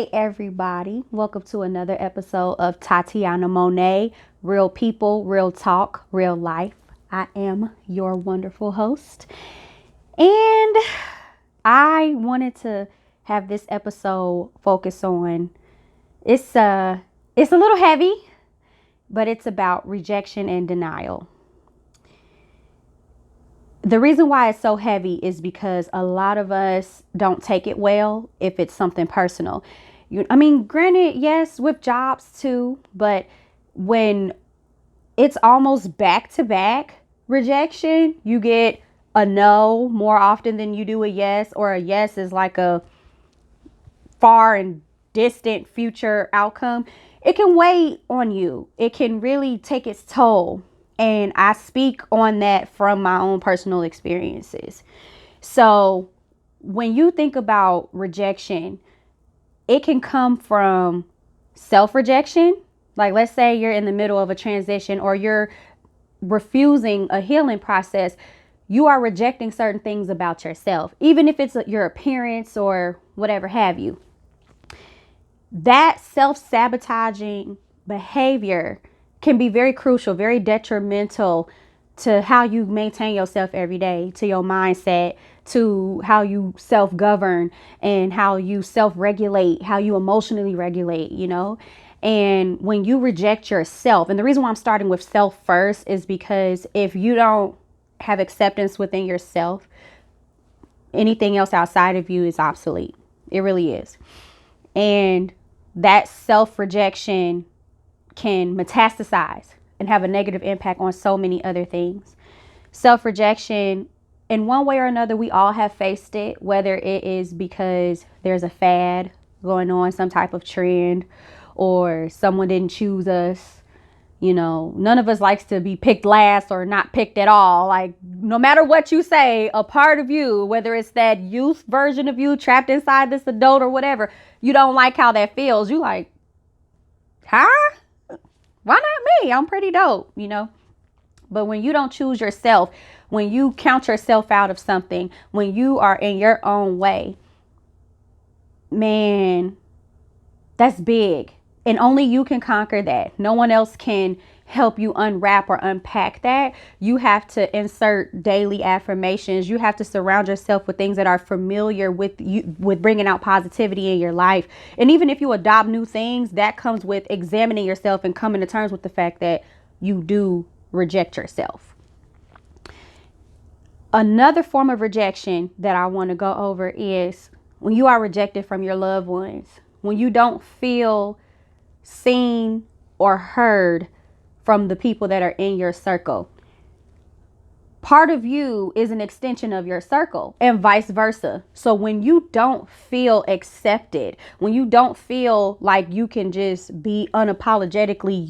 Hey everybody, welcome to another episode of Tatyanamonee, Real People, Real Talk, Real Life. I am your wonderful host, and I wanted to have this episode focus on it's a little heavy, but it's about rejection and denial. The reason why it's so heavy is because a lot of us don't take it well if it's something personal. Granted, yes, with jobs too, but when it's almost back to back rejection, you get a no more often than you do a yes, or a yes is like a far and distant future outcome. It can weigh on you. It can really take its toll. And I speak on that from my own personal experiences. So when you think about rejection, it can come from self-rejection. Like, let's say you're in the middle of a transition or you're refusing a healing process. You are rejecting certain things about yourself, even if it's your appearance or whatever have you. That self-sabotaging behavior can be very crucial, very detrimental to how you maintain yourself every day, to your mindset, to how you self-govern and how you self-regulate, how you emotionally regulate, And when you reject yourself, and the reason why I'm starting with self first is because if you don't have acceptance within yourself, anything else outside of you is obsolete. It really is. And that self-rejection can metastasize and have a negative impact on so many other things. Self-rejection, in one way or another, we all have faced it, whether it is because there's a fad going on, some type of trend, or someone didn't choose us. None of us likes to be picked last or not picked at all. Like, no matter what you say, a part of you, whether it's that youth version of you trapped inside this adult or whatever, you don't like how that feels. You like, huh? Why not me? I'm pretty dope, But when you don't choose yourself, when you count yourself out of something, when you are in your own way, man, that's big. And only you can conquer that. No one else can help you unwrap or unpack that. You have to insert daily affirmations. You have to surround yourself with things that are familiar with you, with bringing out positivity in your life. And even if you adopt new things, that comes with examining yourself and coming to terms with the fact that you do reject yourself. Another form of rejection that I want to go over is when you are rejected from your loved ones, when you don't feel seen or heard from the people that are in your circle. Part of you is an extension of your circle and vice versa. So when you don't feel accepted, when you don't feel like you can just be unapologetically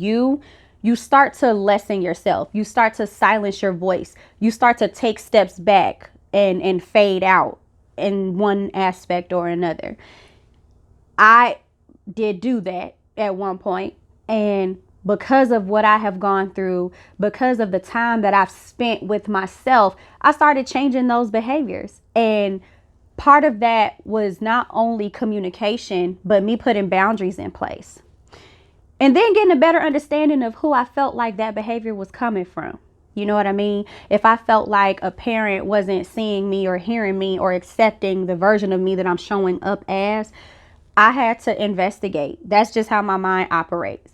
you start to lessen yourself. You start to silence your voice. You start to take steps back and fade out in one aspect or another. I did do that at one point, and because of what I have gone through, because of the time that I've spent with myself, I started changing those behaviors. And part of that was not only communication, but me putting boundaries in place. And then getting a better understanding of who I felt like that behavior was coming from. You know what I mean? If I felt like a parent wasn't seeing me or hearing me or accepting the version of me that I'm showing up as, I had to investigate. That's just how my mind operates.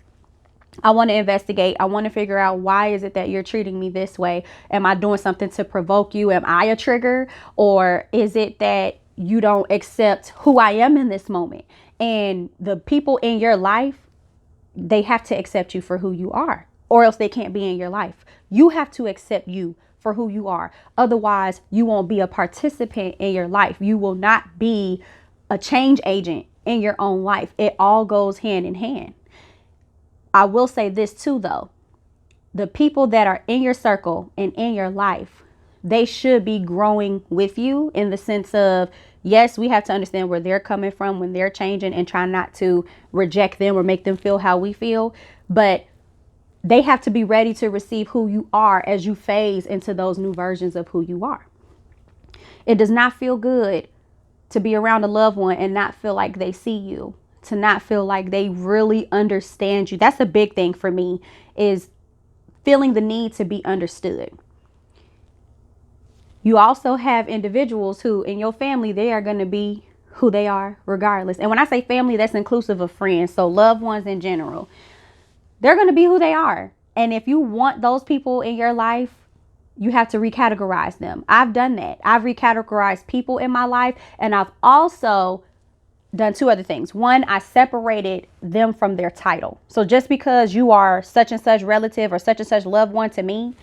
I want to investigate. I want to figure out, why is it that you're treating me this way? Am I doing something to provoke you? Am I a trigger? Or is it that you don't accept who I am in this moment? And the people in your life, they have to accept you for who you are, or else they can't be in your life. You have to accept you for who you are. Otherwise, you won't be a participant in your life. You will not be a change agent in your own life. It all goes hand in hand. I will say this too, though. The people that are in your circle and in your life, they should be growing with you, in the sense of, yes, we have to understand where they're coming from when they're changing and try not to reject them or make them feel how we feel. But they have to be ready to receive who you are as you phase into those new versions of who you are. It does not feel good to be around a loved one and not feel like they see you, to not feel like they really understand you. That's a big thing for me, is feeling the need to be understood. You also have individuals who in your family, they are going to be who they are regardless. And when I say family, that's inclusive of friends. So loved ones in general, they're going to be who they are. And if you want those people in your life, you have to recategorize them. I've done that. I've recategorized people in my life. And I've also done two other things. One, I separated them from their title. So just because you are such and such relative or such and such loved one to me,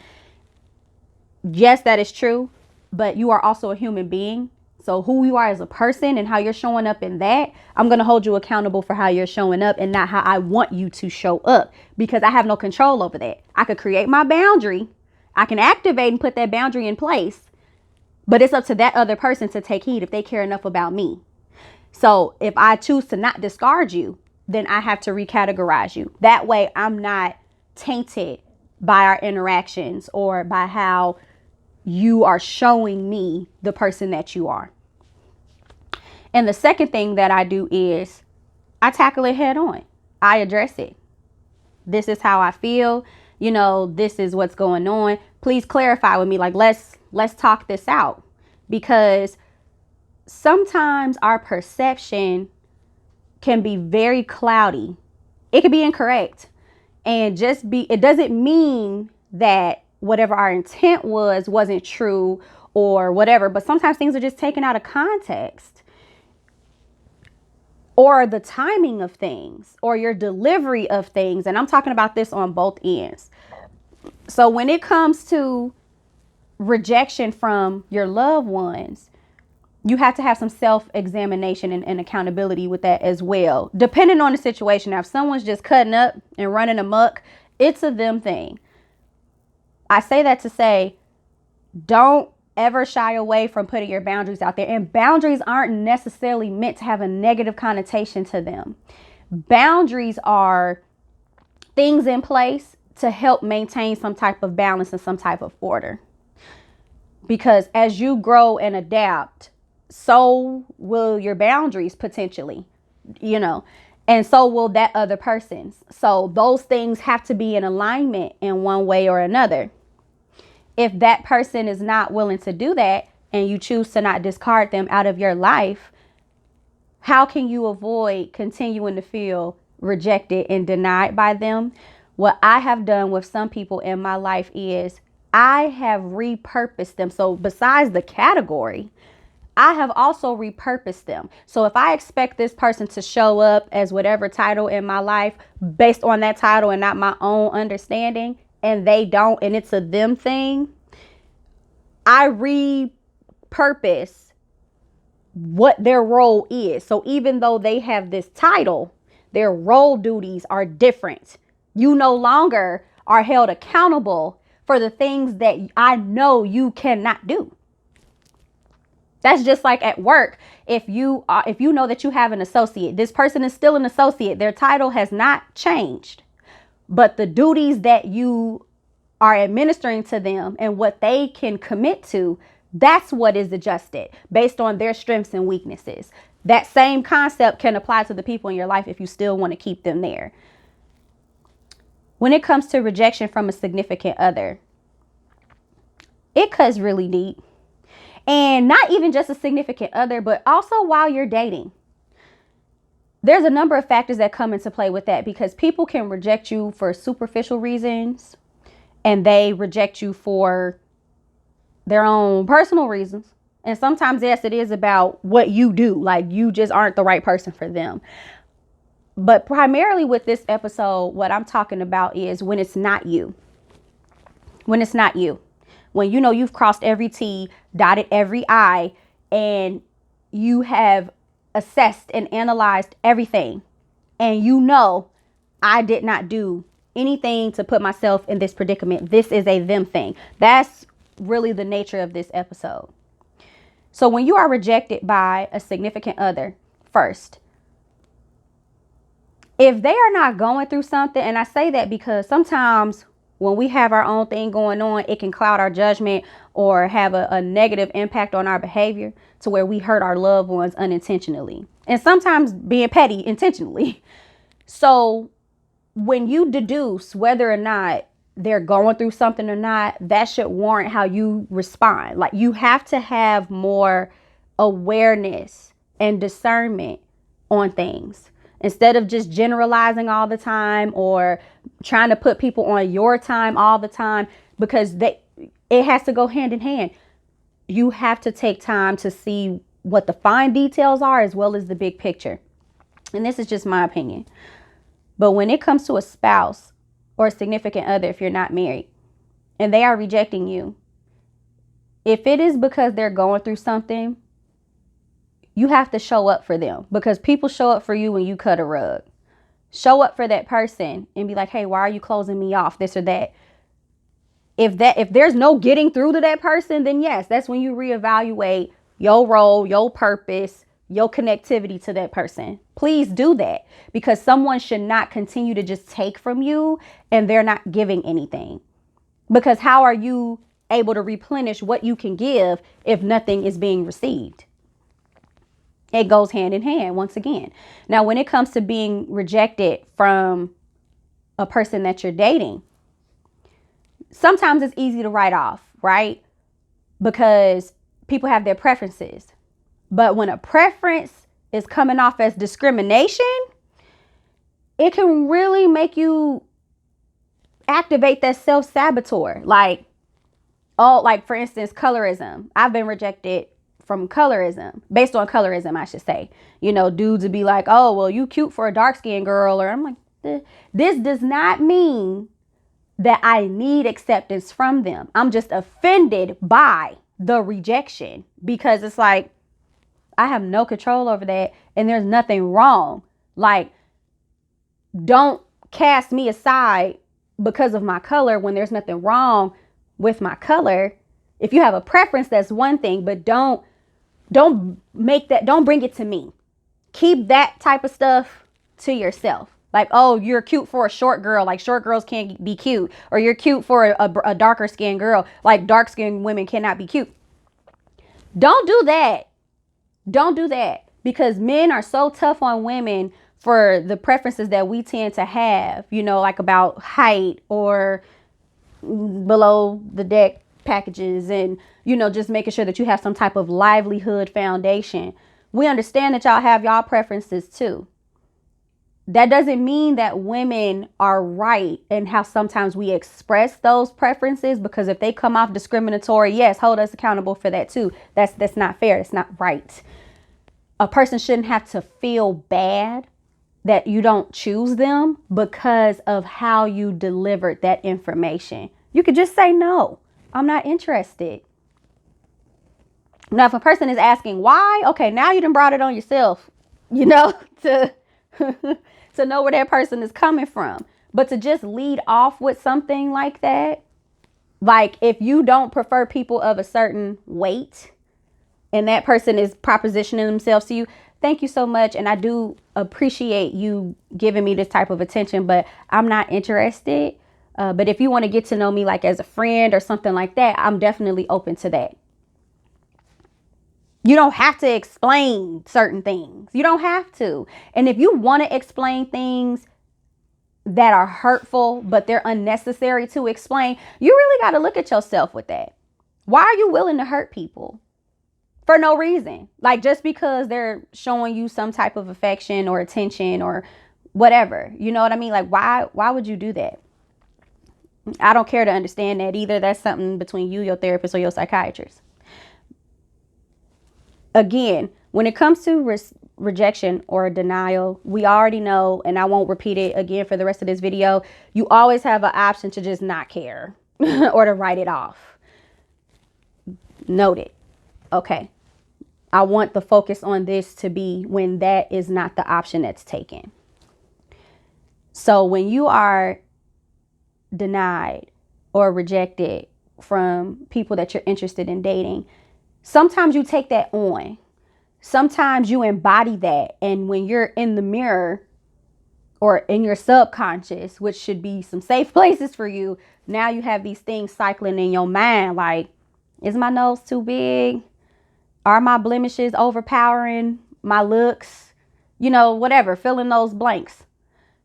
yes, that is true. But you are also a human being. So who you are as a person and how you're showing up in that, I'm going to hold you accountable for how you're showing up and not how I want you to show up, because I have no control over that. I could create my boundary. I can activate and put that boundary in place, but it's up to that other person to take heed if they care enough about me. So if I choose to not discard you, then I have to recategorize you. That way I'm not tainted by our interactions or by how you are showing me the person that you are. And the second thing that I do is I tackle it head on. I address it. This is how I feel. You know, this is what's going on. Please clarify with me. Like, let's talk this out, because sometimes our perception can be very cloudy. It could be incorrect, and it doesn't mean that whatever our intent wasn't true or whatever, but sometimes things are just taken out of context, or the timing of things, or your delivery of things. And I'm talking about this on both ends. So when it comes to rejection from your loved ones, you have to have some self-examination and accountability with that as well. Depending on the situation. Now, if someone's just cutting up and running amok, it's a them thing. I say that to say, don't ever shy away from putting your boundaries out there. And boundaries aren't necessarily meant to have a negative connotation to them. Boundaries are things in place to help maintain some type of balance and some type of order. Because as you grow and adapt, so will your boundaries potentially, and so will that other person's. So those things have to be in alignment in one way or another. If that person is not willing to do that and you choose to not discard them out of your life, how can you avoid continuing to feel rejected and denied by them? What I have done with some people in my life is I have repurposed them. So besides the category, I have also repurposed them. So if I expect this person to show up as whatever title in my life based on that title and not my own understanding, and they don't, and it's a them thing, I repurpose what their role is. So even though they have this title, their role duties are different. You no longer are held accountable for the things that I know you cannot do. That's just like at work. If you know that you have an associate, this person is still an associate. Their title has not changed, but the duties that you are administering to them and what they can commit to, that's what is adjusted based on their strengths and weaknesses. That same concept can apply to the people in your life if you still want to keep them there. When it comes to rejection from a significant other, it cuts really deep. And not even just a significant other, but also while you're dating. There's a number of factors that come into play with that, because people can reject you for superficial reasons and they reject you for their own personal reasons. And sometimes, yes, it is about what you do. Like, you just aren't the right person for them. But primarily with this episode, what I'm talking about is when it's not you. When it's not you. When you know you've crossed every T, dotted every I, and you have assessed and analyzed everything. And you know, I did not do anything to put myself in this predicament. This is a them thing. That's really the nature of this episode. So when you are rejected by a significant other, first, if they are not going through something, and I say that because sometimes when we have our own thing going on, it can cloud our judgment or have a negative impact on our behavior to where we hurt our loved ones unintentionally. And sometimes being petty intentionally. So when you deduce whether or not they're going through something or not, that should warrant how you respond. Like, you have to have more awareness and discernment on things instead of just generalizing all the time or trying to put people on your time all the time, because it has to go hand in hand. You have to take time to see what the fine details are as well as the big picture. And this is just my opinion. But when it comes to a spouse or a significant other, if you're not married and they are rejecting you, if it is because they're going through something, you have to show up for them, because people show up for you when you cut a rug. Show up for that person and be like, hey, why are you closing me off? This or that. If there's no getting through to that person, then yes, that's when you reevaluate your role, your purpose, your connectivity to that person. Please do that, because someone should not continue to just take from you and they're not giving anything. Because how are you able to replenish what you can give if nothing is being received? It goes hand in hand once again. Now, when it comes to being rejected from a person that you're dating, sometimes it's easy to write off, right? Because people have their preferences. But when a preference is coming off as discrimination, it can really make you activate that self-saboteur. Like, for instance, colorism. I've been rejected from colorism, based on colorism, I should say. You know, dudes would be like, oh, well, you cute for a dark-skinned girl. Or I'm like, this does not mean that I need acceptance from them. I'm just offended by the rejection, because it's like, I have no control over that. And there's nothing wrong. Like, don't cast me aside because of my color when there's nothing wrong with my color. If you have a preference, that's one thing, but don't bring it to me. Keep that type of stuff to yourself. Like, oh, you're cute for a short girl. Like, short girls can't be cute. Or you're cute for a darker skinned girl. Like, dark skinned women cannot be cute. Don't do that. Don't do that, because men are so tough on women for the preferences that we tend to have, you know, like about height or below the deck packages and, you know, just making sure that you have some type of livelihood foundation. We understand that y'all have y'all preferences too. That doesn't mean that women are right in how sometimes we express those preferences, because if they come off discriminatory, yes, hold us accountable for that too. That's not fair. It's not right. A person shouldn't have to feel bad that you don't choose them because of how you delivered that information. You could just say, no, I'm not interested. Now, if a person is asking why, okay, now you done brought it on yourself, you know, to to know where that person is coming from. But to just lead off with something like that, like if you don't prefer people of a certain weight and that person is propositioning themselves to you, thank you so much. And I do appreciate you giving me this type of attention, but I'm not interested. But if you want to get to know me like as a friend or something like that, I'm definitely open to that. You don't have to explain certain things. You don't have to. And if you want to explain things that are hurtful, but they're unnecessary to explain, you really got to look at yourself with that. Why are you willing to hurt people? For no reason. Like, just because they're showing you some type of affection or attention or whatever. You know what I mean? Like, why would you do that? I don't care to understand that either. That's something between you, your therapist, or your psychiatrist. Again, when it comes to rejection or denial, we already know, and I won't repeat it again for the rest of this video, you always have an option to just not care or to write it off. Noted. Okay. I want the focus on this to be when that is not the option that's taken. So when you are denied or rejected from people that you're interested in dating, sometimes you take that on. Sometimes you embody that. And when you're in the mirror or in your subconscious, which should be some safe places for you. Now you have these things cycling in your mind. Like, is my nose too big? Are my blemishes overpowering my looks? You know, whatever, fill in those blanks.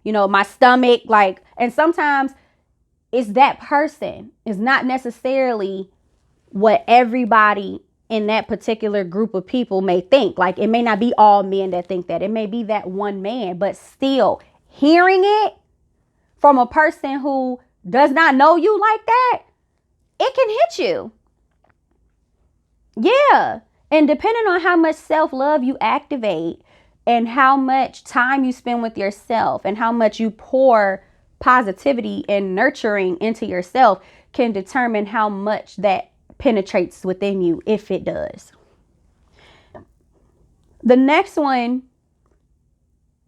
You know, my stomach, like, and sometimes it's that person. It's not necessarily what everybody in that particular group of people may think. Like, it may not be all men that think that. It may be that one man, but still hearing it from a person who does not know you like that, it can hit you. Yeah. And depending on how much self-love you activate and how much time you spend with yourself and how much you pour positivity and nurturing into yourself can determine how much that penetrates within you, if it does. The next one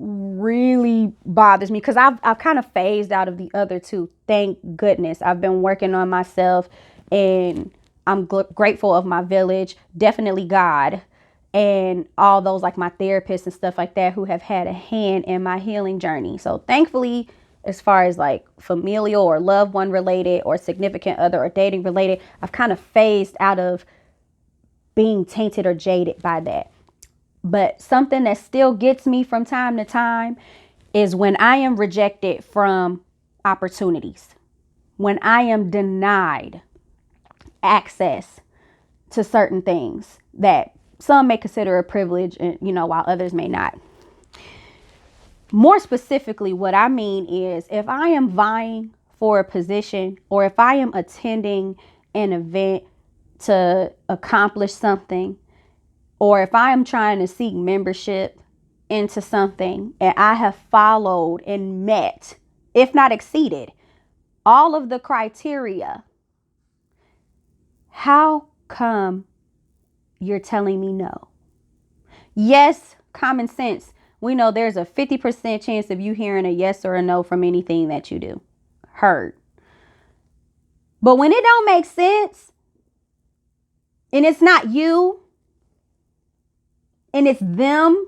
really bothers me because I've kind of phased out of the other two. Thank goodness. I've been working on myself, and I'm grateful of my village, definitely God, and all those like my therapists and stuff like that who have had a hand in my healing journey. So thankfully, as far as like familial or loved one related or significant other or dating related, I've kind of phased out of being tainted or jaded by that. But something that still gets me from time to time is when I am rejected from opportunities, when I am denied access to certain things that some may consider a privilege, and you know, while others may not. More specifically, what I mean is if I am vying for a position or if I am attending an event to accomplish something, or if I am trying to seek membership into something and I have followed and met, if not exceeded, all of the criteria, how come you're telling me no? Yes, common sense. We know there's a 50% chance of you hearing a yes or a no from anything that you do. Heard. But when it don't make sense and it's not you and it's them,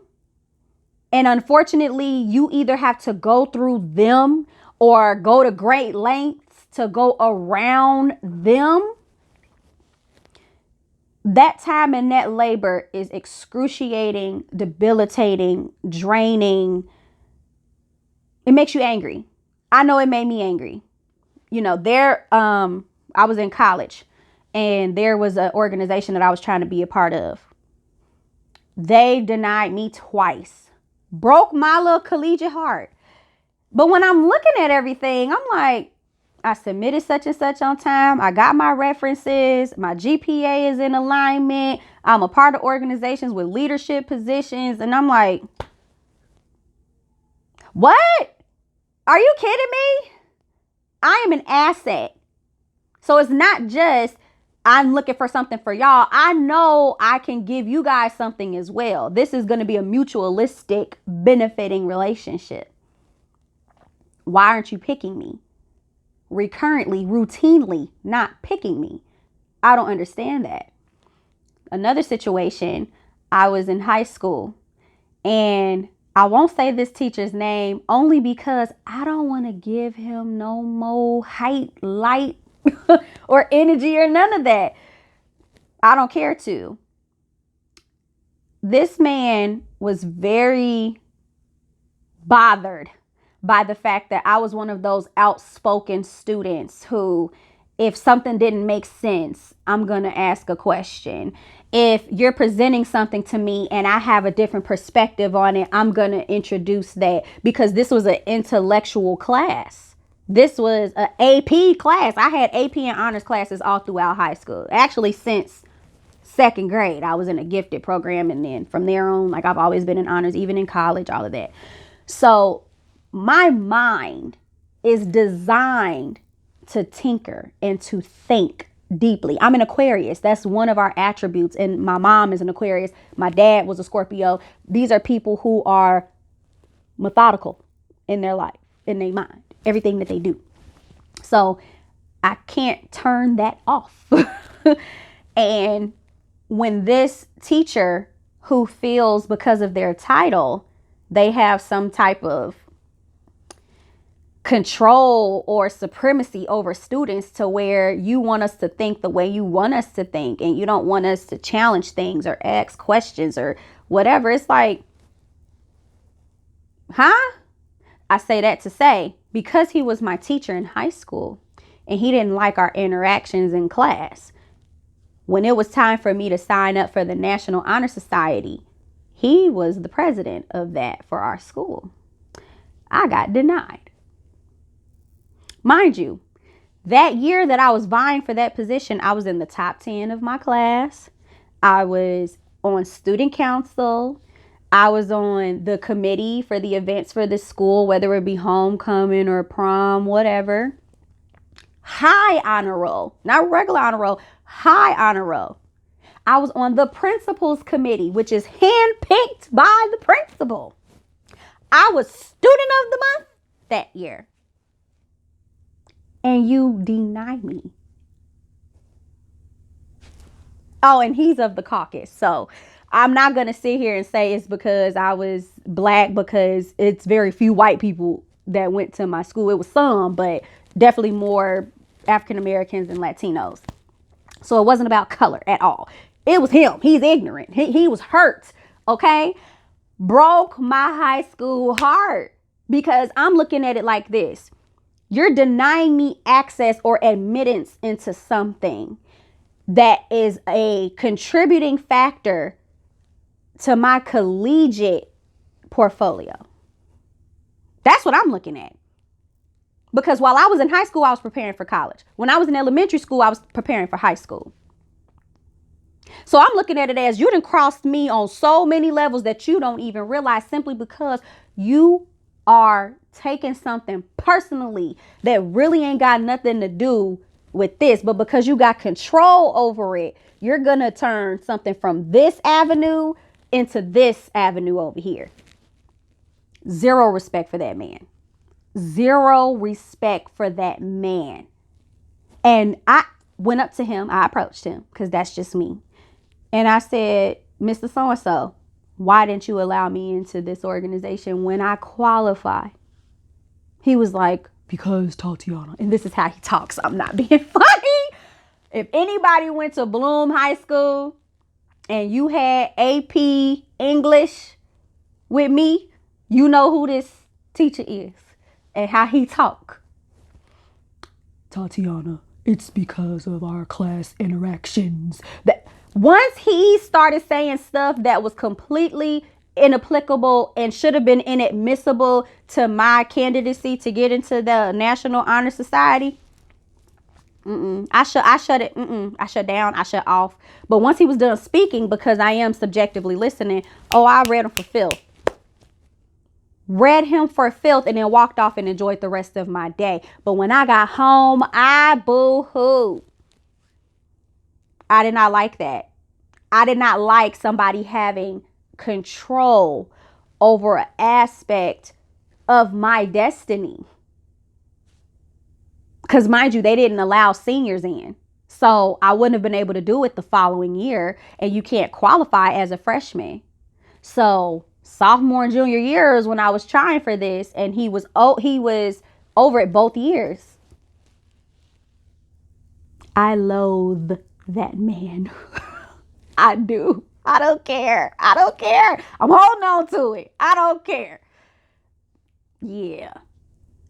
and unfortunately you either have to go through them or go to great lengths to go around them, that time and that labor is excruciating, debilitating, draining. It makes you angry. I know it made me angry. You know, I was in college and there was an organization that I was trying to be a part of. They denied me twice. Broke my little collegiate heart. But when I'm looking at everything, I'm like, I submitted such and such on time. I got my references. My GPA is in alignment. I'm a part of organizations with leadership positions. And I'm like, what? Are you kidding me? I am an asset. So it's not just I'm looking for something for y'all. I know I can give you guys something as well. This is going to be a mutualistic benefiting relationship. Why aren't you picking me? Recurrently, routinely not picking me. I don't understand that. Another situation, I was in high school and I won't say this teacher's name only because I don't want to give him no more height, light, or energy or none of that. I don't care to. This man was very bothered by the fact that I was one of those outspoken students who, if something didn't make sense, I'm going to ask a question. If you're presenting something to me and I have a different perspective on it, I'm going to introduce that, because this was an intellectual class. This was an AP class. I had AP and honors classes all throughout high school. Actually, since second grade, I was in a gifted program. And then from there on, like, I've always been in honors, even in college, all of that. So my mind is designed to tinker and to think deeply. I'm an Aquarius. That's one of our attributes. And my mom is an Aquarius. My dad was a Scorpio. These are people who are methodical in their life, in their mind, everything that they do. So I can't turn that off. And when this teacher who feels because of their title, they have some type of control or supremacy over students to where you want us to think the way you want us to think and you don't want us to challenge things or ask questions or whatever. It's like, huh? I say that to say, because he was my teacher in high school and he didn't like our interactions in class, when it was time for me to sign up for the National Honor Society, he was the president of that for our school. I got denied. Mind you, that year that I was vying for that position, I was in the top 10 of my class. I was on student council. I was on the committee for the events for the school, whether it be homecoming or prom, whatever. High honor roll, not regular honor roll, high honor roll. I was on the principal's committee, which is handpicked by the principal. I was student of the month that year. And you deny me. Oh, and he's of the caucus. So I'm not going to sit here and say it's because I was black, because it's very few white people that went to my school. It was some, but definitely more African Americans and Latinos. So it wasn't about color at all. It was him. He's ignorant. He was hurt. Okay. Broke my high school heart, because I'm looking at it like this. You're denying me access or admittance into something that is a contributing factor to my collegiate portfolio. That's what I'm looking at. Because while I was in high school, I was preparing for college. When I was in elementary school, I was preparing for high school. So I'm looking at it as you done crossed me on so many levels that you don't even realize, simply because you are taking something personally that really ain't got nothing to do with this. But because you got control over it, you're going to turn something from this avenue into this avenue over here. Zero respect for that man. Zero respect for that man. And I went up to him. I approached him because that's just me. And I said, Mr. So-and-so, why didn't you allow me into this organization when I qualify? He was like, because Tatiana. And this is how he talks. I'm not being funny. If anybody went to Bloom High School and you had AP English with me, you know who this teacher is and how he talk. Tatiana, it's because of our class interactions. That once he started saying stuff that was completely inapplicable and should have been inadmissible to my candidacy to get into the National Honor Society, I shut it. I shut down. I shut off. But once he was done speaking, because I am subjectively listening, I read him for filth. Read him for filth and then walked off and enjoyed the rest of my day. But when I got home, I boo-hooed. I did not like that. I did not like somebody having control over an aspect of my destiny. Because mind you, they didn't allow seniors in. So I wouldn't have been able to do it the following year. And you can't qualify as a freshman. So sophomore and junior years when I was trying for this, and he was over it both years. I loathe that man. I do. I don't care. I don't care. I'm holding on to it. I don't care. Yeah.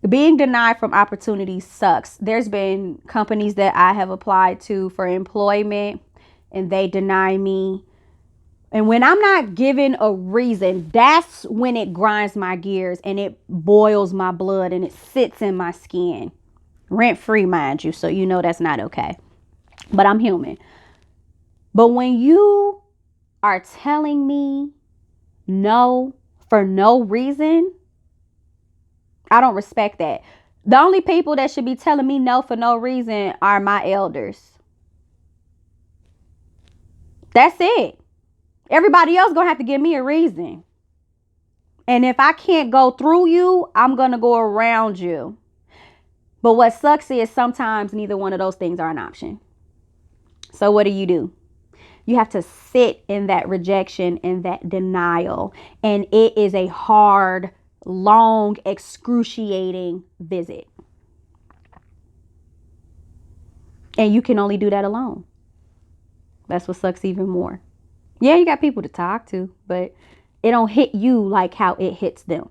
Being denied from opportunities sucks. There's been companies that I have applied to for employment and they deny me. And when I'm not given a reason, that's when it grinds my gears and it boils my blood and it sits in my skin. Rent free, mind you. So you know that's not okay. But I'm human. But when you are telling me no for no reason, I don't respect that. The only people that should be telling me no for no reason are my elders. That's it. Everybody else gonna have to give me a reason. And if I can't go through you, I'm gonna go around you. But what sucks is sometimes neither one of those things are an option. So what do? You have to sit in that rejection and that denial. And it is a hard long, excruciating visit. And you can only do that alone. That's what sucks even more. Yeah, you got people to talk to, but it don't hit you like how it hits them.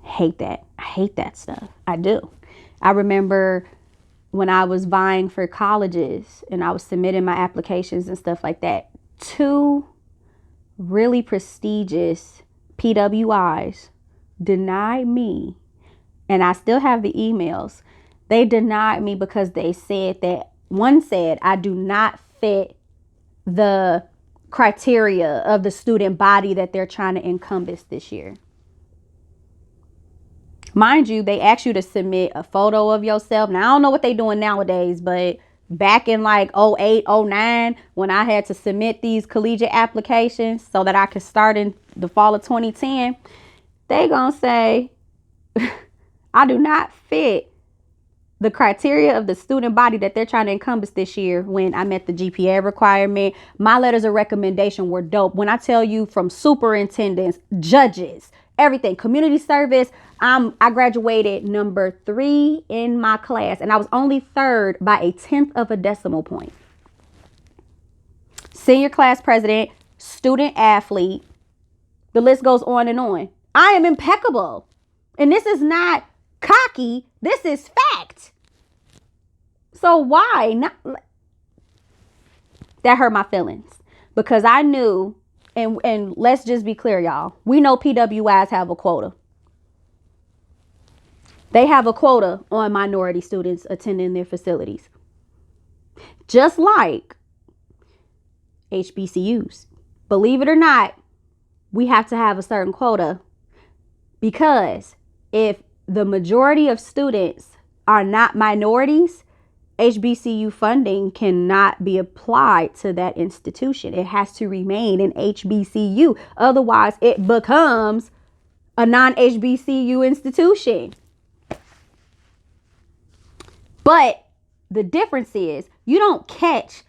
Hate that. I hate that stuff. I do. I remember when I was vying for colleges and I was submitting my applications and stuff like that, 2 really prestigious PWIs denied me, and I still have the emails. They denied me because they said that, one said, I do not fit the criteria of the student body that they're trying to encompass this year. Mind you, they ask you to submit a photo of yourself. Now, I don't know what they're doing nowadays, but back in like 08, 09, when I had to submit these collegiate applications so that I could start in the fall of 2010, they gonna say, I do not fit the criteria of the student body that they're trying to encompass this year. When I met the GPA requirement, my letters of recommendation were dope. When I tell you, from superintendents, judges, everything, community service, I graduated number 3 in my class, and I was only 3rd by a 10th of a decimal point. Senior class president, student athlete, the list goes on and on. I am impeccable. And this is not cocky. This is fact. So why not? That hurt my feelings, because I knew, and let's just be clear, y'all. We know PWIs have a quota. They have a quota on minority students attending their facilities. Just like HBCUs. Believe it or not, we have to have a certain quota, because if the majority of students are not minorities, HBCU funding cannot be applied to that institution. It has to remain an HBCU. Otherwise, it becomes a non-HBCU institution. But the difference is, you don't catch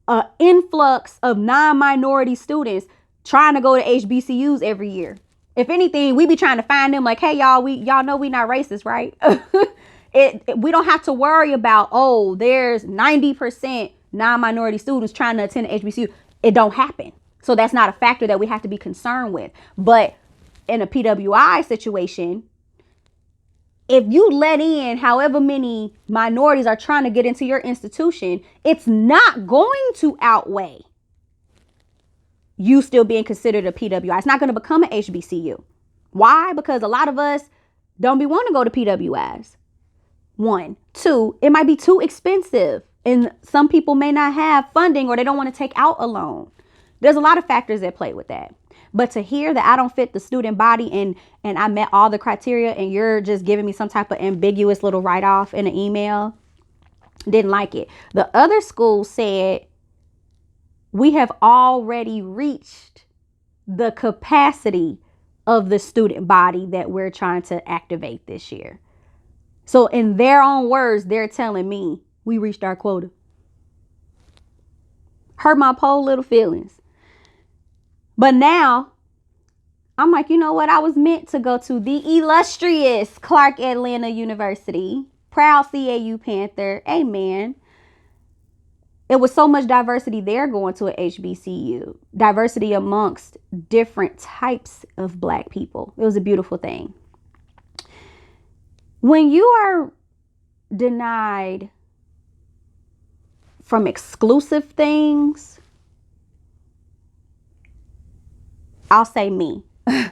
an influx of non-minority students trying to go to HBCUs every year. If anything, we be trying to find them like, hey, y'all know we not racist, right? We don't have to worry about, oh, there's 90% non-minority students trying to attend an HBCU. It don't happen. So that's not a factor that we have to be concerned with. But in a PWI situation, if you let in however many minorities are trying to get into your institution, it's not going to outweigh you still being considered a PWI. It's not going to become an HBCU. Why? Because a lot of us don't be wanting to go to PWIs. 1. 2, it might be too expensive, and some people may not have funding, or they don't want to take out a loan. There's a lot of factors that play with that. But to hear that I don't fit the student body and I met all the criteria, and you're just giving me some type of ambiguous little write-off in an email, didn't like it. The other school said, we have already reached the capacity of the student body that we're trying to activate this year. So in their own words, they're telling me we reached our quota. Hurt my poor little feelings. But now I'm like, you know what? I was meant to go to the illustrious Clark Atlanta University. Proud CAU Panther. Amen. It was so much diversity there going to a HBCU. Diversity amongst different types of Black people. It was a beautiful thing. When you are denied from exclusive things, I'll say me. It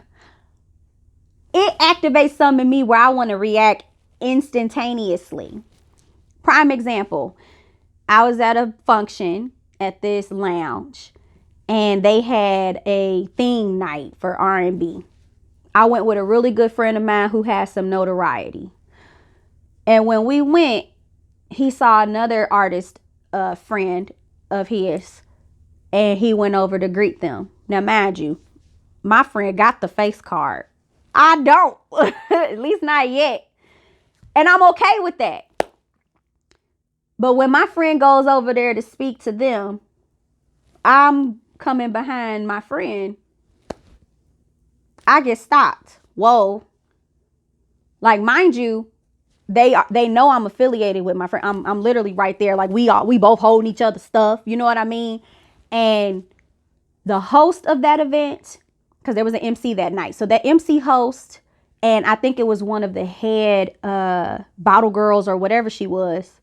activates something in me where I want to react instantaneously. Prime example, I was at a function at this lounge, and they had a theme night for R&B. I went with a really good friend of mine who has some notoriety. And when we went, he saw another artist, friend of his, and he went over to greet them. Now, mind you, my friend got the face card. I don't, at least not yet. And I'm okay with that. But when my friend goes over there to speak to them, I'm coming behind my friend I get stopped. Whoa. Like, mind you, they know I'm affiliated with my friend. I'm literally right there. Like, we both holding each other's stuff. You know what I mean? And the host of that event, because there was an MC that night. So that MC host, and I think it was one of the head bottle girls or whatever she was,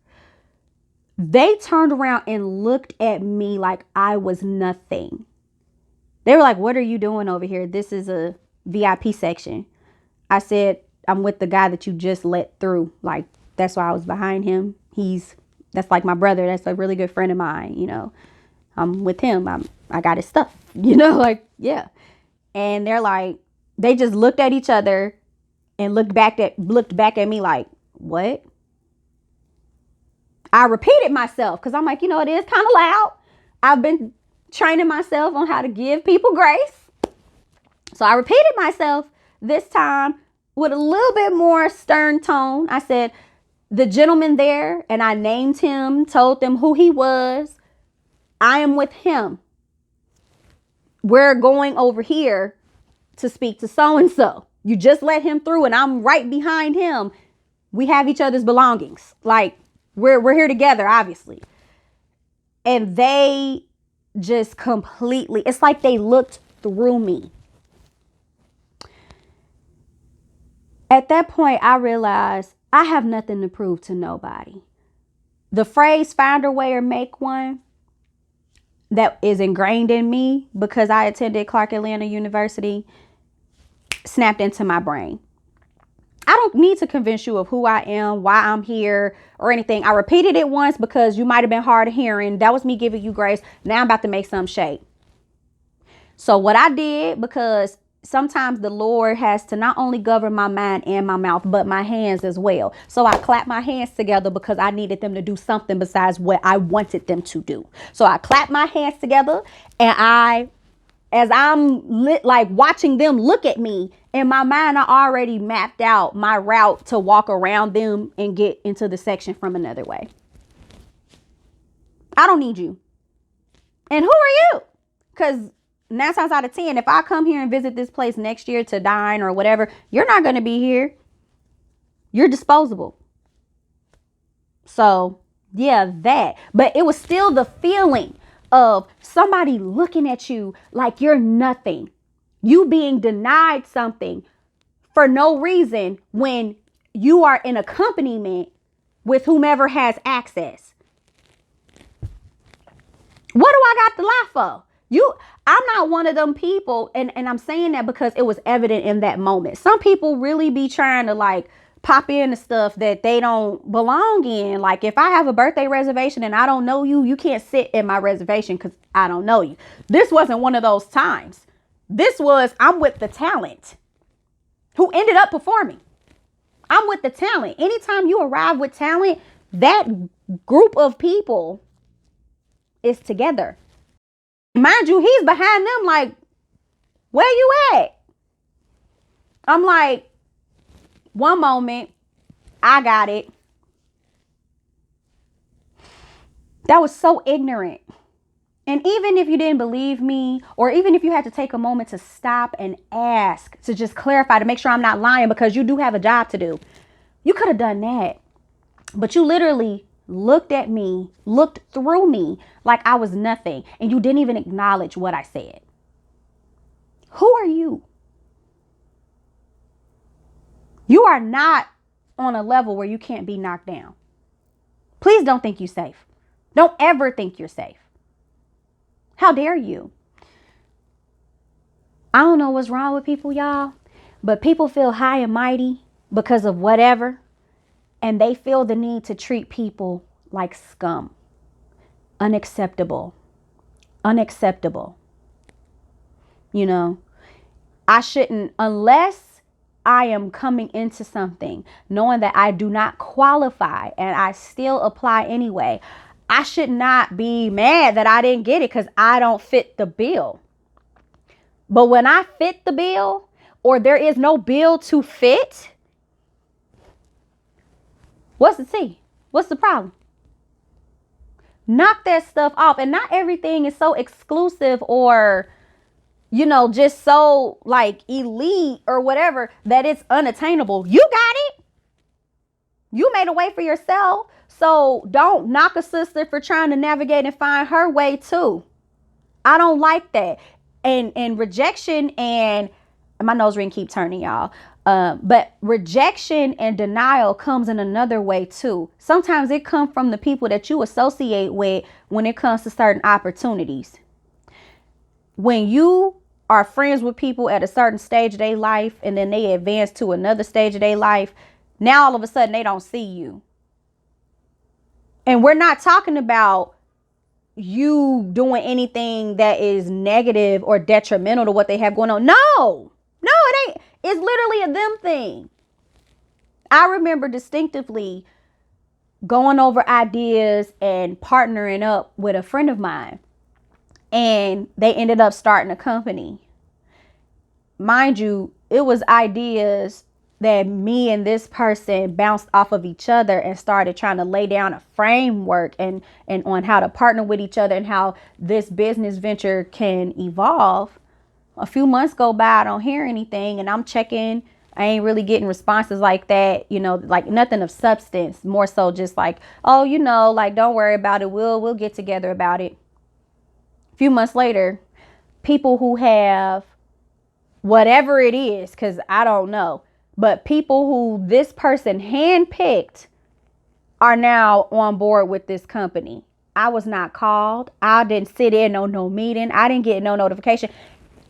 they turned around and looked at me like I was nothing. They were like, what are you doing over here? This is a VIP section. I said, I'm with the guy that you just let through. Like, that's why I was behind him. That's like my brother. That's a really good friend of mine, you know. I'm with him. I got his stuff, you know, like, yeah. And they're like, they just looked at each other and looked back at me like, what? I repeated myself because I'm like, you know, it is kind of loud. I've been training myself on how to give people grace. So I repeated myself this time with a little bit more stern tone. I said, the gentleman there, and I named him, told them who he was. I am with him. We're going over here to speak to so-and-so. You just let him through and I'm right behind him. We have each other's belongings. Like, we're here together, obviously. And they just completely, it's like they looked through me. At that point, I realized I have nothing to prove to nobody. The phrase find a way or make one that is ingrained in me because I attended Clark Atlanta University snapped into my brain. I don't need to convince you of who I am, why I'm here, or anything. I repeated it once because you might have been hard of hearing. That was me giving you grace. Now I'm about to make some shake. So what I did, because sometimes the Lord has to not only govern my mind and my mouth, but my hands as well. So I clapped my hands together because I needed them to do something besides what I wanted them to do. So I clapped my hands together, and as I'm like watching them look at me, in my mind, I already mapped out my route to walk around them and get into the section from another way. I don't need you. And who are you? Because 9 times out of 10, if I come here and visit this place next year to dine or whatever, you're not going to be here. You're disposable. So, yeah, that. But it was still the feeling of somebody looking at you like you're nothing. You being denied something for no reason when you are in accompaniment with whomever has access. What do I got to lie for? I'm not one of them people, and I'm saying that because it was evident in that moment. Some people really be trying to like pop into stuff that they don't belong in. Like, if I have a birthday reservation and I don't know you, you can't sit in my reservation because I don't know you. This wasn't one of those times. This was, I'm with the talent who ended up performing. I'm with the talent. Anytime you arrive with talent, that group of people is together. Mind you, he's behind them like, where you at? I'm like, one moment, I got it. That was so ignorant. And even if you didn't believe me, or even if you had to take a moment to stop and ask, to just clarify, to make sure I'm not lying, because you do have a job to do, you could have done that. But you literally looked at me, looked through me like I was nothing, and you didn't even acknowledge what I said. Who are you? You are not on a level where you can't be knocked down. Please don't think you're safe. Don't ever think you're safe. How dare you? I don't know what's wrong with people, y'all, but people feel high and mighty because of whatever, and they feel the need to treat people like scum. Unacceptable. Unacceptable. You know, I shouldn't, unless I am coming into something knowing that I do not qualify and I still apply anyway, I should not be mad that I didn't get it because I don't fit the bill. But when I fit the bill, or there is no bill to fit, what's the tea? What's the problem? Knock that stuff off. And not everything is so exclusive or just so like elite or whatever that it's unattainable. You got it. You made a way for yourself. So don't knock a sister for trying to navigate and find her way too. I don't like that. And rejection, and my nose ring keep turning, y'all. But rejection and denial comes in another way too. Sometimes it comes from the people that you associate with when it comes to certain opportunities. When you are friends with people at a certain stage of their life and then they advance to another stage of their life, now all of a sudden they don't see you. And we're not talking about you doing anything that is negative or detrimental to what they have going on. No, it ain't. It's literally a them thing. I remember distinctively going over ideas and partnering up with a friend of mine, and they ended up starting a company. Mind you, it was ideas that me and this person bounced off of each other and started trying to lay down a framework and on how to partner with each other and how this business venture can evolve. A few months go by, I don't hear anything, and I'm checking. I ain't really getting responses like that, like nothing of substance, more so just like, oh, like, don't worry about it. We'll get together about it. A few months later, people who have whatever it is, because I don't know, but people who this person handpicked are now on board with this company. I was not called. I didn't sit in on no meeting. I didn't get no notification.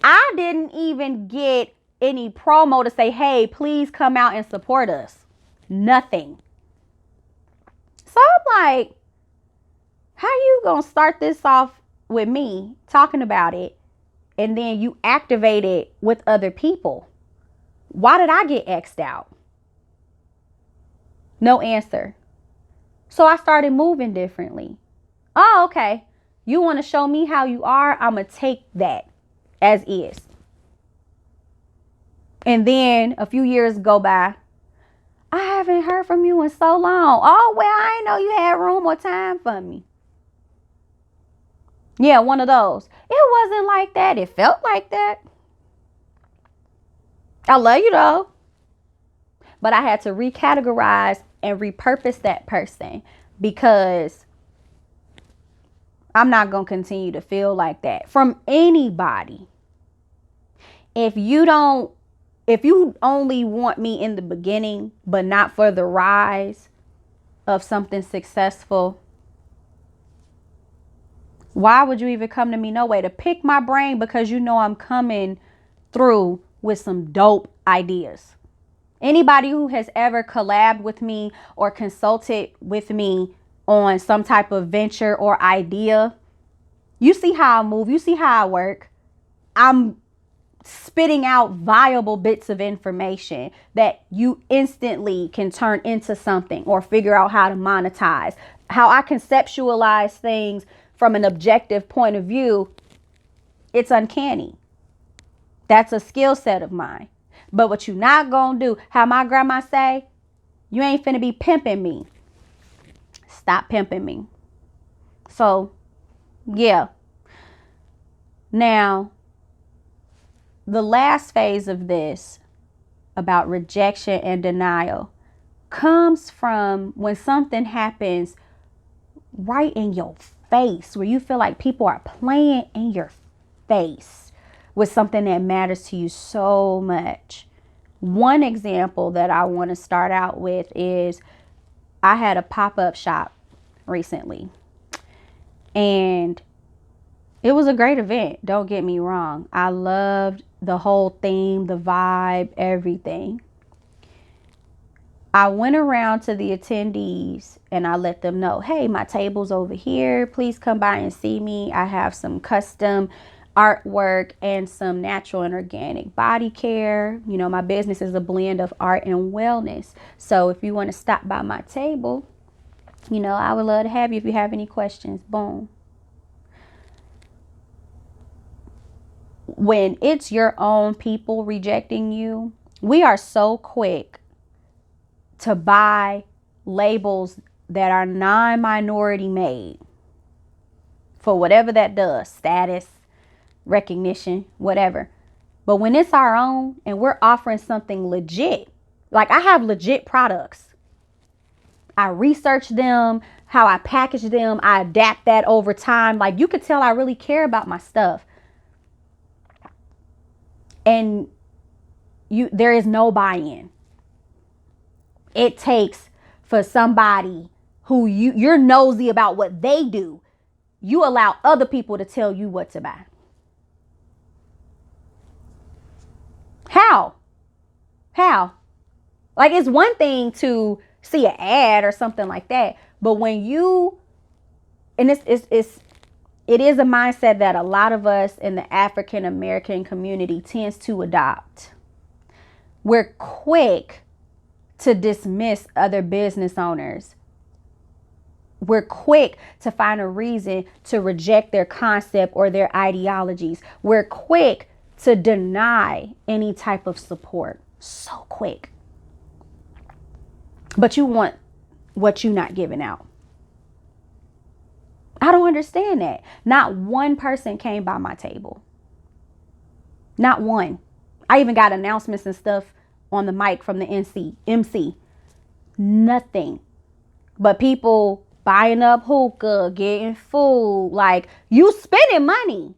I didn't even get any promo to say, hey, please come out and support us. Nothing. So I'm like, how you gonna start this off with me talking about it and then you activate it with other people? Why did I get X'd out? No answer. So I started moving differently. Oh, okay. You want to show me how you are? I'm going to take that as is. And then a few years go by. I haven't heard from you in so long. Oh, well, I didn't know you had room or time for me. Yeah, one of those. It wasn't like that. It felt like that. I love you though. But I had to recategorize and repurpose that person because I'm not going to continue to feel like that from anybody. If you only want me in the beginning, but not for the rise of something successful, why would you even come to me? No way. To pick my brain because I'm coming through with some dope ideas. Anybody who has ever collabed with me or consulted with me on some type of venture or idea, you see how I move. You see how I work. I'm spitting out viable bits of information that you instantly can turn into something or figure out how to monetize. How I conceptualize things from an objective point of view, it's uncanny. That's a skill set of mine. But what you not gonna do, how my grandma say, you ain't finna be pimping me. Stop pimping me. So, yeah. Now, the last phase of this about rejection and denial comes from when something happens right in your face, where you feel like people are playing in your face with something that matters to you so much. One example that I want to start out with is I had a pop-up shop recently, and it was a great event. Don't get me wrong. I loved the whole theme, the vibe, everything. I went around to the attendees and I let them know, hey, my table's over here. Please come by and see me. I have some custom artwork and some natural and organic body care. My business is a blend of art and wellness. So if you want to stop by my table, I would love to have you if you have any questions. Boom. When it's your own people rejecting you, we are so quick to buy labels that are non-minority made for whatever that does, status, recognition, whatever. But when it's our own and we're offering something legit, like I have legit products. I research them, how I package them. I adapt that over time. Like you could tell I really care about my stuff. And there is no buy-in. It takes for somebody who you're nosy about what they do. You allow other people to tell you what to buy. How? Like it's one thing to see an ad or something like that, but when you, and it is a mindset that a lot of us in the African American community tends to adopt. We're quick to dismiss other business owners. We're quick to find a reason to reject their concept or their ideologies. We're quick to deny any type of support. So quick. But you want what you're not giving out. I don't understand that. Not one person came by my table. Not one. I even got announcements and stuff on the mic from the MC. Nothing. But people buying up hookah, getting food. Like, you spending money.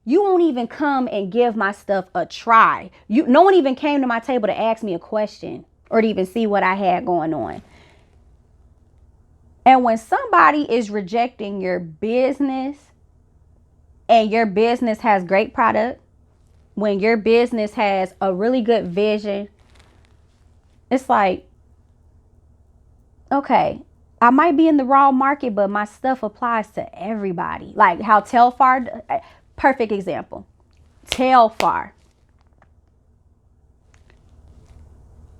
You won't even come and give my stuff a try. No one even came to my table to ask me a question or to even see what I had going on. And when somebody is rejecting your business and your business has great product, when your business has a really good vision, it's like, okay, I might be in the wrong market, but my stuff applies to everybody. Like how Telfar, perfect example. Telfar.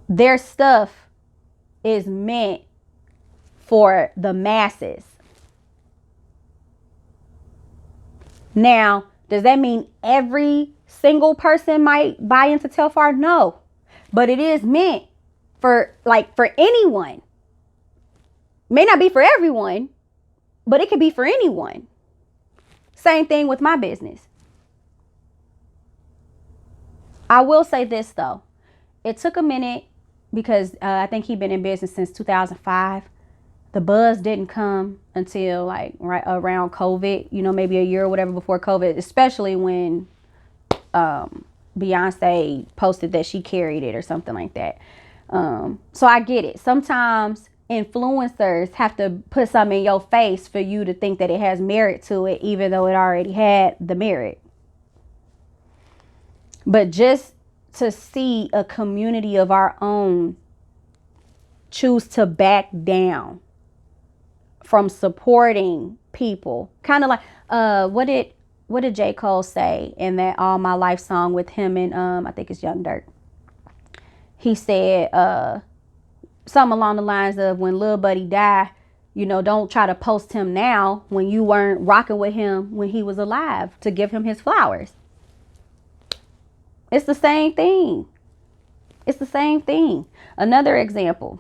Their stuff is meant for the masses. Now, does that mean every single person might buy into Telfar? No. But it is meant for anyone. May not be for everyone, but it could be for anyone. Same thing with my business. I will say this though. It took a minute because I think he'd been in business since 2005. The buzz didn't come until like right around COVID, maybe a year or whatever before COVID, especially when Beyonce posted that she carried it or something like that. So I get it. Sometimes influencers have to put something in your face for you to think that it has merit to it, even though it already had the merit. But just to see a community of our own choose to back down from supporting people, kind of like what did J. Cole say in that All My Life song with him and I think it's Young Dirt? He said something along the lines of, when Lil Buddy died, don't try to post him now when you weren't rocking with him when he was alive to give him his flowers. It's the same thing. Another example.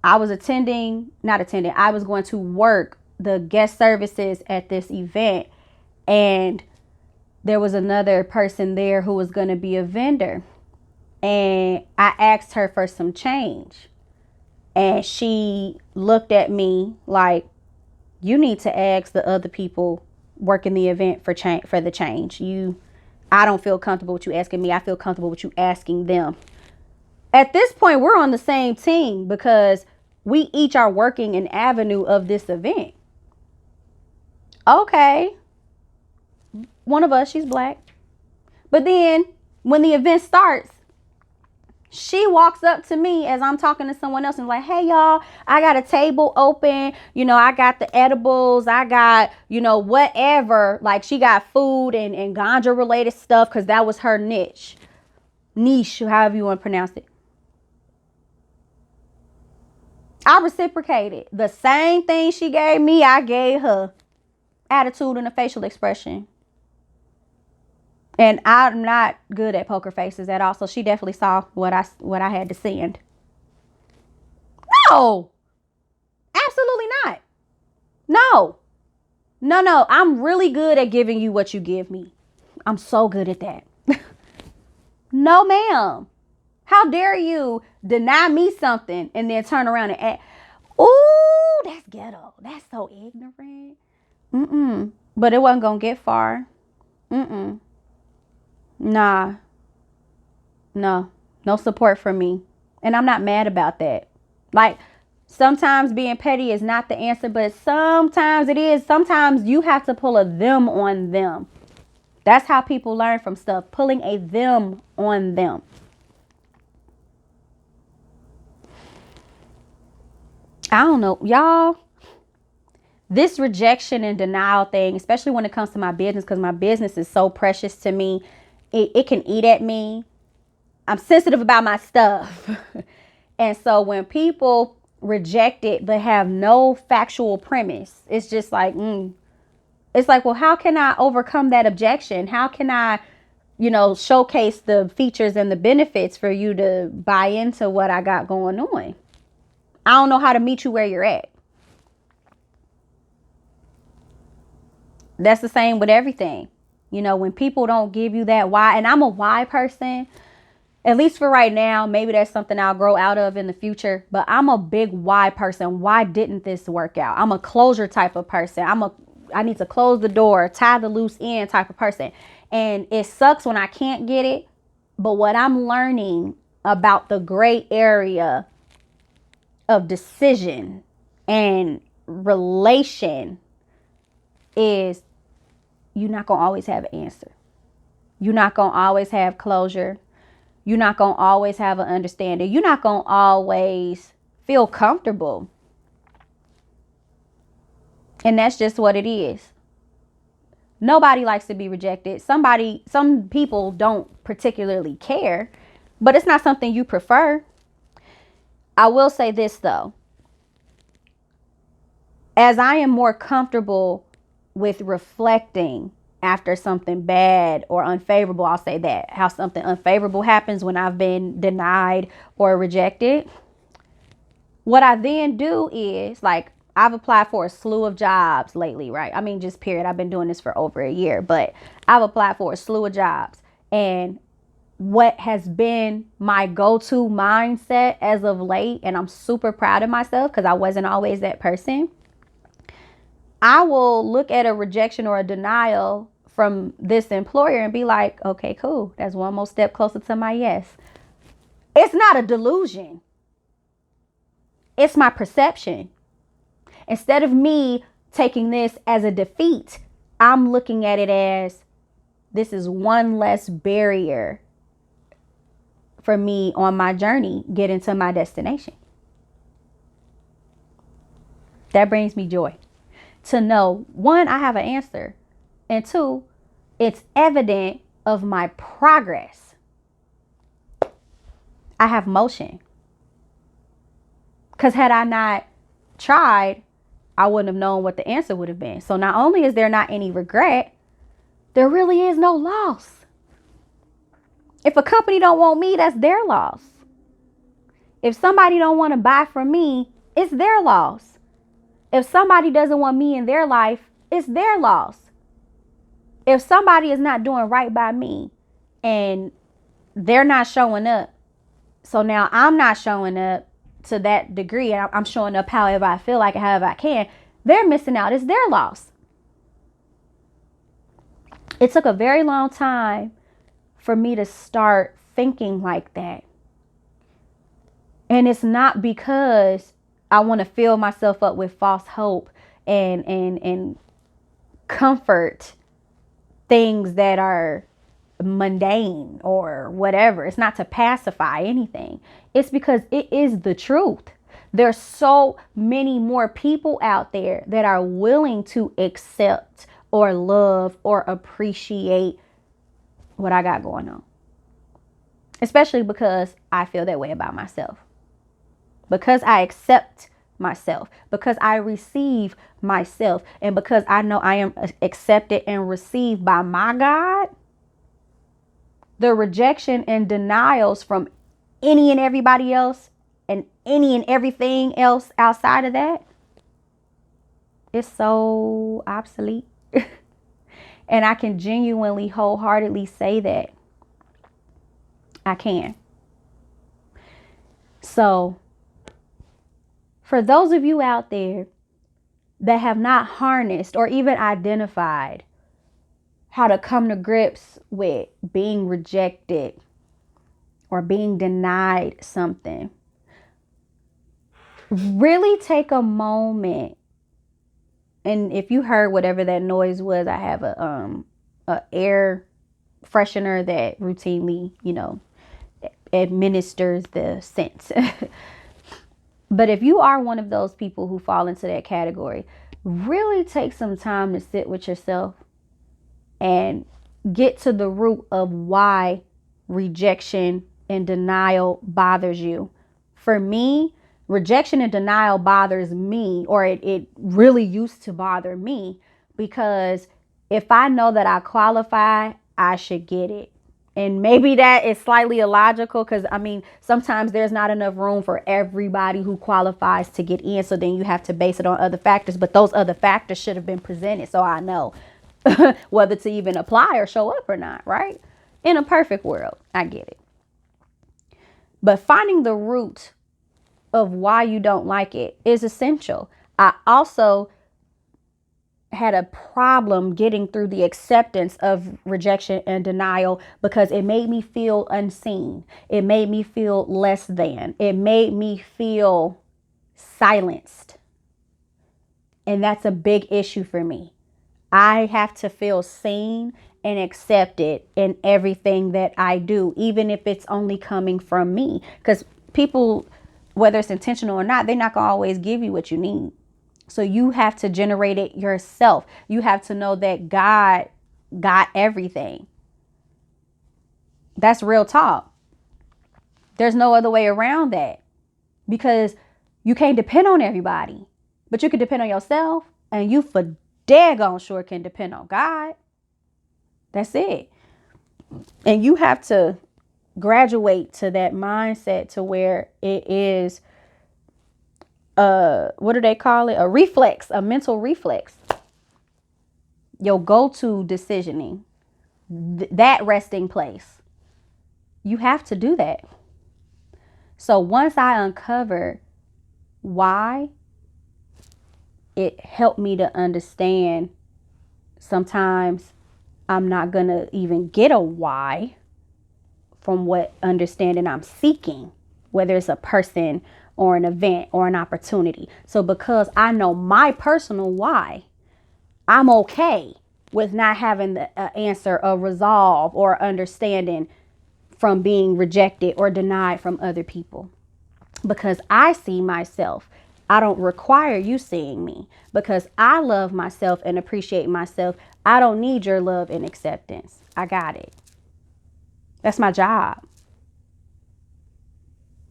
I was I was going to work the guest services at this event, and there was another person there who was going to be a vendor. And I asked her for some change. And she looked at me like, you need to ask the other people working the event for the change. I don't feel comfortable with you asking me. I feel comfortable with you asking them. At this point, we're on the same team because we each are working an avenue of this event. Okay. One of us, she's black. But then when the event starts, she walks up to me as I'm talking to someone else and like, hey, y'all, I got a table open. I got the edibles. I got, whatever. Like she got food and ganja related stuff because that was her niche, however you want to pronounce it. I reciprocated. The same thing she gave me, I gave her. Attitude and a facial expression. And I'm not good at poker faces at all. So she definitely saw what I had to send. No, absolutely not. No. No, I'm really good at giving you what you give me. I'm so good at that. No, ma'am. How dare you deny me something and then turn around and act, ooh, that's ghetto. That's so ignorant. But it wasn't going to get far. Nah. No support for me. And I'm not mad about that. Like, sometimes being petty is not the answer, but sometimes it is. Sometimes you have to pull a them on them. That's how people learn from stuff, pulling a them on them. I don't know, y'all. This rejection and denial thing, especially when it comes to my business, because my business is so precious to me, it can eat at me. I'm sensitive about my stuff. And so when people reject it but have no factual premise, it's just like, it's like, well, how can I overcome that objection? How can I, showcase the features and the benefits for you to buy into what I got going on? I don't know how to meet you where you're at. That's the same with everything. When people don't give you that why, and I'm a why person, at least for right now. Maybe that's something I'll grow out of in the future, but I'm a big why person. Why didn't this work out? I'm a closure type of person. I need to close the door, tie the loose end type of person. And it sucks when I can't get it. But what I'm learning about the gray area of decision and relation is you're not going to always have an answer. You're not going to always have closure. You're not going to always have an understanding. You're not going to always feel comfortable. And that's just what it is. Nobody likes to be rejected. Some people don't particularly care, but it's not something you prefer. I will say this though. As I am more comfortable with reflecting after something bad or unfavorable, I'll say that, how something unfavorable happens when I've been denied or rejected. What I then do is, like, I've applied for a slew of jobs lately, right? I mean, just period. I've been doing this for over a year, but I've applied for a slew of jobs. And what has been my go-to mindset as of late, and I'm super proud of myself because I wasn't always that person, I will look at a rejection or a denial from this employer and be like, okay, cool. That's one more step closer to my yes. It's not a delusion. It's my perception. Instead of me taking this as a defeat, I'm looking at it as this is one less barrier for me on my journey getting to my destination. That brings me joy to know, one, I have an answer, and two, it's evident of my progress. I have motion. Because had I not tried, I wouldn't have known what the answer would have been. So not only is there not any regret, there really is no loss. If a company don't want me, that's their loss. If somebody don't want to buy from me, it's their loss. If somebody doesn't want me in their life, it's their loss. If somebody is not doing right by me and they're not showing up, so now I'm not showing up to that degree, and I'm showing up however I feel like, however I can, they're missing out. It's their loss. It took a very long time for me to start thinking like that. And it's not because I want to fill myself up with false hope and comfort things that are mundane or whatever. It's not to pacify anything. It's because it is the truth. There's so many more people out there that are willing to accept or love or appreciate what I got going on. Especially because I feel that way about myself. Because I accept myself, because I receive myself, and because I know I am accepted and received by my God, the rejection and denials from any and everybody else and any and everything else outside of that, It's so obsolete. And I can genuinely, wholeheartedly say that. I can. So, for those of you out there that have not harnessed or even identified how to come to grips with being rejected or being denied something, really take a moment. And if you heard whatever that noise was, I have a air freshener that routinely, administers the scent. But if you are one of those people who fall into that category, really take some time to sit with yourself and get to the root of why rejection and denial bothers you. For me, rejection and denial bothers me, or it really used to bother me, because if I know that I qualify, I should get it. And maybe that is slightly illogical, because sometimes there's not enough room for everybody who qualifies to get in. So then you have to base it on other factors, but those other factors should have been presented, so I know whether to even apply or show up or not, right? In a perfect world, I get it. But finding the root of why you don't like it is essential. I also had a problem getting through the acceptance of rejection and denial because it made me feel unseen. It made me feel less than. It made me feel silenced. And that's a big issue for me. I have to feel seen and accepted in everything that I do, even if it's only coming from me. Because people, whether it's intentional or not, they're not going to always give you what you need. So you have to generate it yourself. You have to know that God got everything. That's real talk. There's no other way around that, because you can't depend on everybody, but you can depend on yourself, and you for daggone sure can depend on God. That's it. And you have to graduate to that mindset to where it is what do they call it? A reflex, a mental reflex. Your go-to decisioning, that resting place. You have to do that. So once I uncovered why, it helped me to understand sometimes I'm not going to even get a why from what understanding I'm seeking, whether it's a person or an event or an opportunity. So because I know my personal why, I'm okay with not having the answer, a resolve, or understanding from being rejected or denied from other people. Because I see myself. I don't require you seeing me, because I love myself and appreciate myself. I don't need your love and acceptance. I got it. That's my job.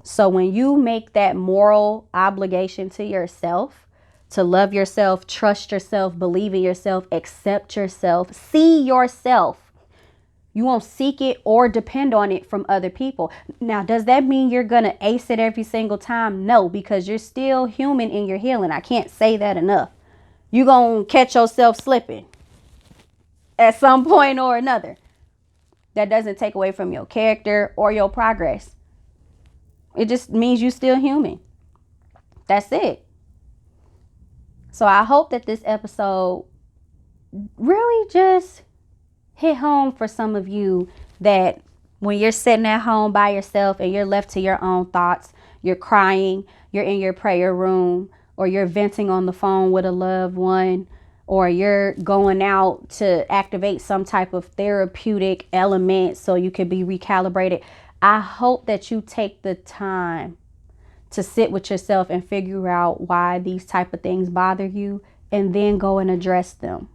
So when you make that moral obligation to yourself, to love yourself, trust yourself, believe in yourself, accept yourself, see yourself, you won't seek it or depend on it from other people. Now, does that mean you're going to ace it every single time? No, because you're still human in your healing. I can't say that enough. You're going to catch yourself slipping at some point or another. That doesn't take away from your character or your progress. It just means you're still human. That's it. So I hope that this episode really just hit home for some of you, that when you're sitting at home by yourself and you're left to your own thoughts, you're crying, you're in your prayer room, or you're venting on the phone with a loved one, or you're going out to activate some type of therapeutic element so you can be recalibrated. I hope that you take the time to sit with yourself and figure out why these type of things bother you, and then go and address them.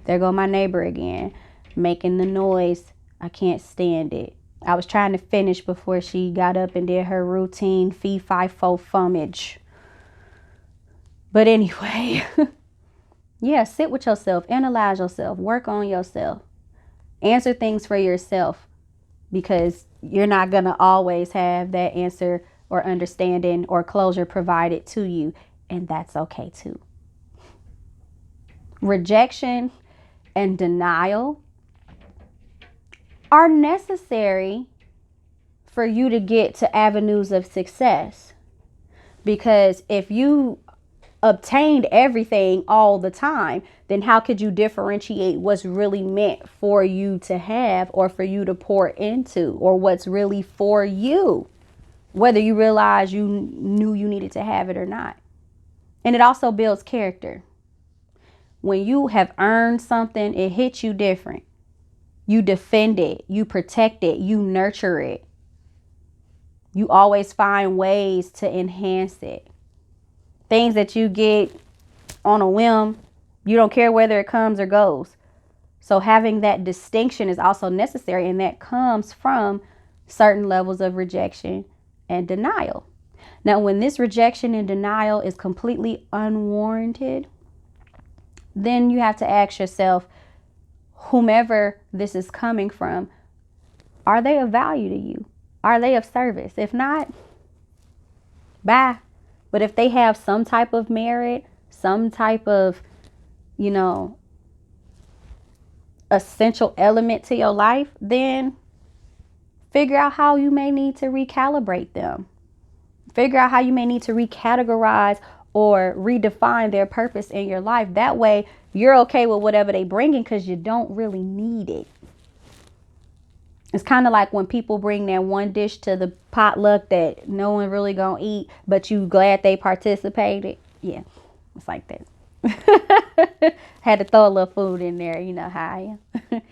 There go my neighbor again, making the noise. I can't stand it. I was trying to finish before she got up and did her routine fee, fi, fo, fummage. But anyway, yeah, sit with yourself, analyze yourself, work on yourself, answer things for yourself, because you're not going to always have that answer or understanding or closure provided to you. and that's okay too. Rejection and denial are necessary for you to get to avenues of success. Because if you obtained everything all the time, then how could you differentiate what's really meant for you to have or for you to pour into, or what's really for you, whether you realize you knew you needed to have it or not? And it also builds character. When you have earned something, it hits you different. You defend it, you protect it, you nurture it. You always find ways to enhance it. Things that you get on a whim, you don't care whether it comes or goes. So having that distinction is also necessary, and that comes from certain levels of rejection and denial. Now, when this rejection and denial is completely unwarranted, then you have to ask yourself, whomever this is coming from, are they of value to you? Are they of service? If not, bye. But if they have some type of merit, some type of, essential element to your life, then figure out how you may need to recalibrate them. Figure out how you may need to recategorize or redefine their purpose in your life. That way you're okay with whatever they bringing, because you don't really need it. It's kind of like when people bring that one dish to the potluck that no one really gonna eat, but you glad they participated. Yeah, it's like that. Had to throw a little food in there, you know how I am.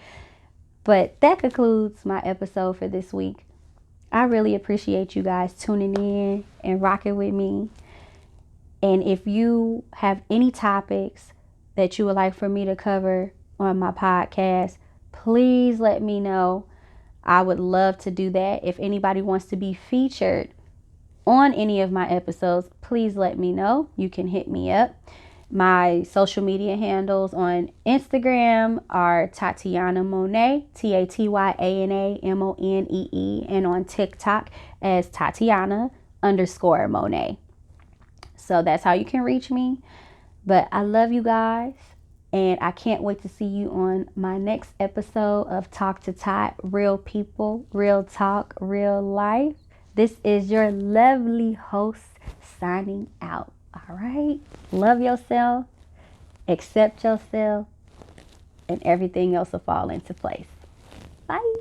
But that concludes my episode for this week. I really appreciate you guys tuning in and rocking with me. And if you have any topics that you would like for me to cover on my podcast, please let me know. I would love to do that. If anybody wants to be featured on any of my episodes, please let me know. You can hit me up. My social media handles on Instagram are tatyanamonee, TATYANAMONEE, and on TikTok as Tatyana_Monet. So that's how you can reach me. But I love you guys, and I can't wait to see you on my next episode of Talk to Tot, Real People, Real Talk, Real Life. This is your lovely host signing out. All right. Love yourself, accept yourself, and everything else will fall into place. Bye.